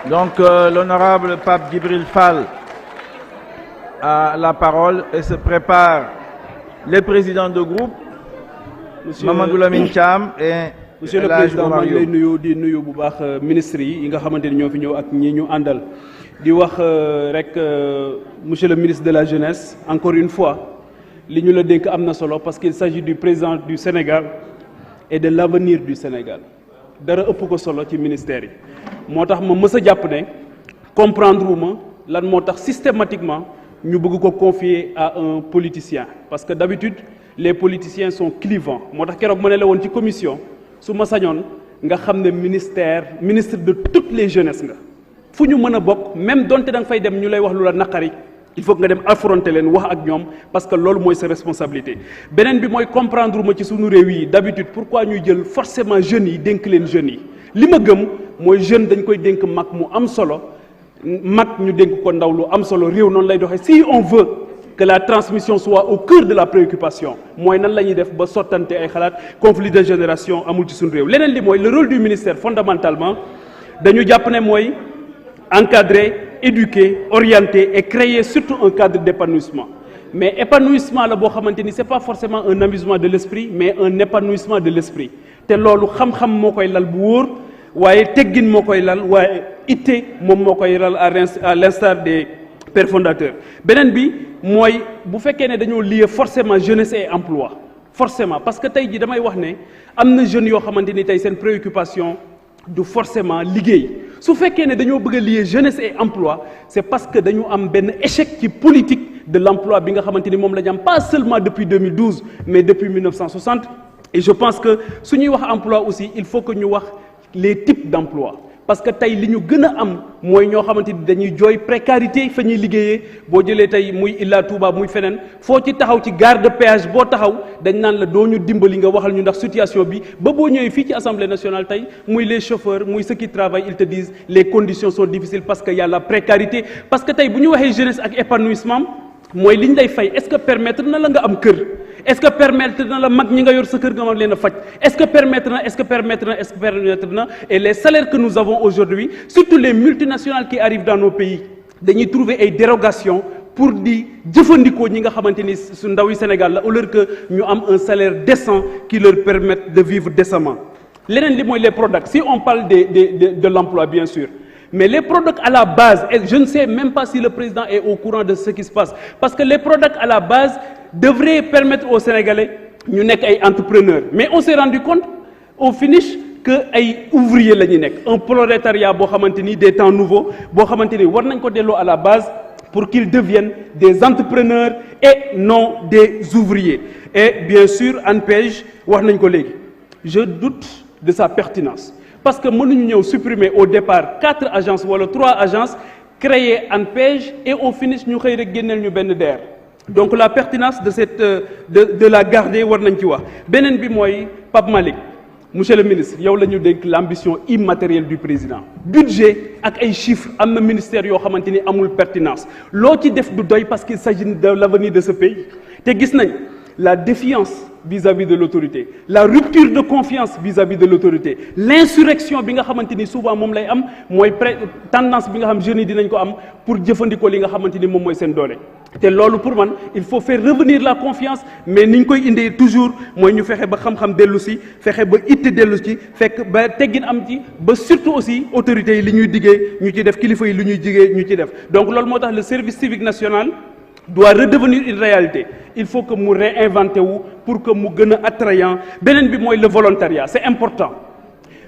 Donc, l'honorable Pape Djibril Fall a la parole et se prépare les présidents de groupe, Mamadou Lamine Thiam et Monsieur le Président, maa ngi lay nuyu di nuyu bu baax ministres yi nga xamante ni ñoo fi ñëw ak ñi ñu àndal di wax rek monsieur le ministre de la jeunesse encore une fois li ñu la dénk am na solo parce qu'il s'agit du président du Sénégal et de l'avenir du Sénégal dara ëpp ko solo ci ministère yi moo tax ma mës a jàpp ne comprendre wu ma lan moo tax systématiquement ñu bëgg ko confier à un politicien parce que d'habitude les politiciens sont clivants moo tax keroog ma ne la woon ci commission su ma sañoon nga xam ne ministre de toutes les jeunesses nga fu ñu mën a bokk même donte da nga fay dem ñu lay wax lu la naqari il faut que nga dem affronter leen wax ak ñoom parce que loolu mooy sa responsabilité beneen bi mooy comprendre ma ci sunu réew yi d'habitude pourquoi ñuy jël forcément jeunes yi dénk leen jeunes yi li ma gëm mooy jeune dañ koy dénk mag mu am solo mag ñu dénk ko ndaw lu am solo réew noonu lay doxee si on veut que la transmission soit au cœur de la préoccupation mooy nan la ñuy def ba sottante ay xalaat conflit de génération amul ci suñu réew leneen li mooy le rôle du ministère fondamentalement dañu jàpp ne mooy encadrer éduquer orienter et créer surtout un cadre d'épanouissement mais épanouissement la boo xamante ni c'est pas forcément un amusement de l'esprit mais un épanouissement de l'esprit te loolu xam-xam moo koy lal bu wóor waaye teggin moo koy lal waaye itte moom moo koy lal à l'instar des pères fondateurs beneen bi mooy bu fekkee ne dañoo lier forcément jeunesse et emploi forcément parce que tey jii damay wax ne am na jeunes yoo xamante ni tey seen préoccupation du forcément liggéey su fekkee ne dañoo bëgg a lier jeunesse et emploi c'est parce que dañu am benn échec ci politique de l'emploi bi nga xamante ni moom la ñu am pas seulement depuis 2012 mais depuis 1960 et je pense que su ñuy wax emploi aussi il faut que ñu wax les types d'emploi parce que tey li ñu gën a am mooy ñoo xamante ni dañuy jooy précarité fa ñuy liggéeyee boo jëlee tey muy Ila Touba muy feneen foo ci taxaw ci gare de péage boo taxaw dañ naan la doo ñu dimbali nga waxal ñu ndax situation bi ba boo ñëwee fii ci Assemblée nationale tey muy les chauffeurs muy ceux qui travaillent ils te disent les conditions sont difficiles parce que y a la précarité parce que tey bu ñu waxee jeunesse ak épanouissement mooy li ñu lay fay est-ce que permettre na la nga am kër est-ce que permettre na la mag ñi nga yor sa kër nga mën leen a faj est-ce que permettre na et les salaires que nous avons aujourd'hui surtout les multinationales qui arrivent dans nos pays dañuy trouver ay dérogations pour di jëfandikoo ñi nga xamante ni su ndaw yi Sénégal la au lieu que ñu am un salaire décent qui leur permette de vivre décemment leneen li mooy les products si on parle de l'emploi bien sûr mais les products à la base et je ne sais même pas si le président est au courant de ce qui se passe parce que les products à la base devraient permettre aux Sénégalais ñu nekk ay entrepreneurs mais on s'est rendu compte au finish que ay ouvriers la ñuy nekk un prolétariat boo xamante ni des temps nouveaux boo xamante ni war nañ ko delloo à la base pour qu'ils deviennent des entrepreneurs et non des ouvriers et bien sûr ANPEJ wax nañ ko léegi je doute de sa pertinence parce que mënuñu ñëw supprimer au départ 4 agences wala 3 agences créer ANPEJ et au finish ñu xëy rek génneel ñu benn DER donc la pertinence de cette de la garder war nañ ci wax beneen bi mooy Pape Malick monsieur le ministre yow la ñu dénk l'ambition immatérielle du président budget ak ay chiffres am na ministère yoo xamante ni amul pertinence loo ci def du doy parce qu'il s'agit de l'avenir de ce pays te gis nañ la défiance vis-à-vis de l'autorité la rupture de confiance vis-à-vis de l'autorité l'insurrection bi nga xamante ni souvent moom lay am mooy tendance bi nga xam jeunes yi dinañ ko am pour jëfandikoo li nga xamante ni moom mooy seen doole te loolu pour man il faut faire revenir la confiance mais ni ñu koy indee toujours mooy ñu fexe ba xam-xam dellu si fexe ba itte dellu ci fekk ba teggin am ci ba surtout aussi autorités yi li ñuy diggee ñu ci def kilifa yi li ñuy diggee ñu ci def donc loolu moo tax le service civique national doit redevenir une réalité il faut que mu réinventer wu pour que mu gën a attrayant beneen bi mooy le volontariat c'est important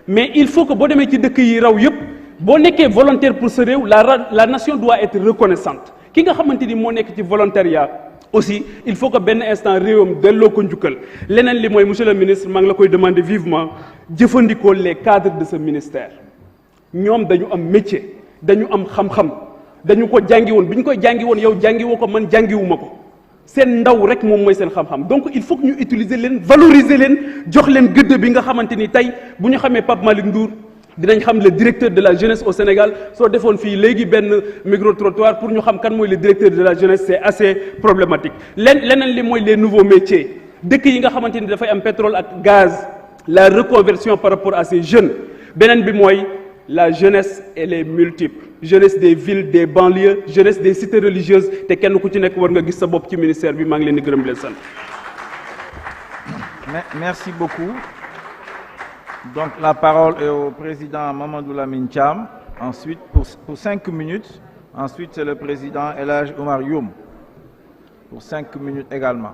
mais il faut que boo demee ci dëkk yi raw yépp boo nekkee volontaire pour sa réew la nation doit être reconnaissante ki nga xamante ni moo nekk ci volontariat aussi il faut que benn instant réewam delloo ko njukkal leneen li mooy monsieur le ministre maa ngi la koy demander vivement jëfandikoo les cadres de ce ministère ñoom dañu am métier dañu am xam-xam dañu ko jàngi woon bi ñu koy jàngi woon yow jàngiwoo ko man jàngiwuma ko seen ndaw rek moom mooy seen xam-xam donc il faut que ñu utiliser leen valoriser leen jox leen gëdd bi nga xamante ni tey bu ñu xamee Pape Malick Ndour dinañ xam le directeur de la jeunesse au Sénégal soo defoon fii léegi benn micro-trottoir pour ñu xam kan mooy le directeur de la jeunesse c'est assez problématique leneen li mooy les nouveaux métiers dëkk yi nga xamante ni dafay am pétrole ak gaz la reconversion par rapport à ces jeunes beneen bi mooy la jeunesse elle est multiple jeunesse des villes des banlieues jeunesse des cités religieuses te kenn ku ci nekk war nga gis sa bopp ci ministère bi maa ngi leen di gërëm leen sant. Merci beaucoup. Donc la parole est au président Mamadou Lamine Thiam. Ensuite, pour 5 minutes. Ensuite, c'est le président El Hadj Oumar Youm pour 5 minutes également.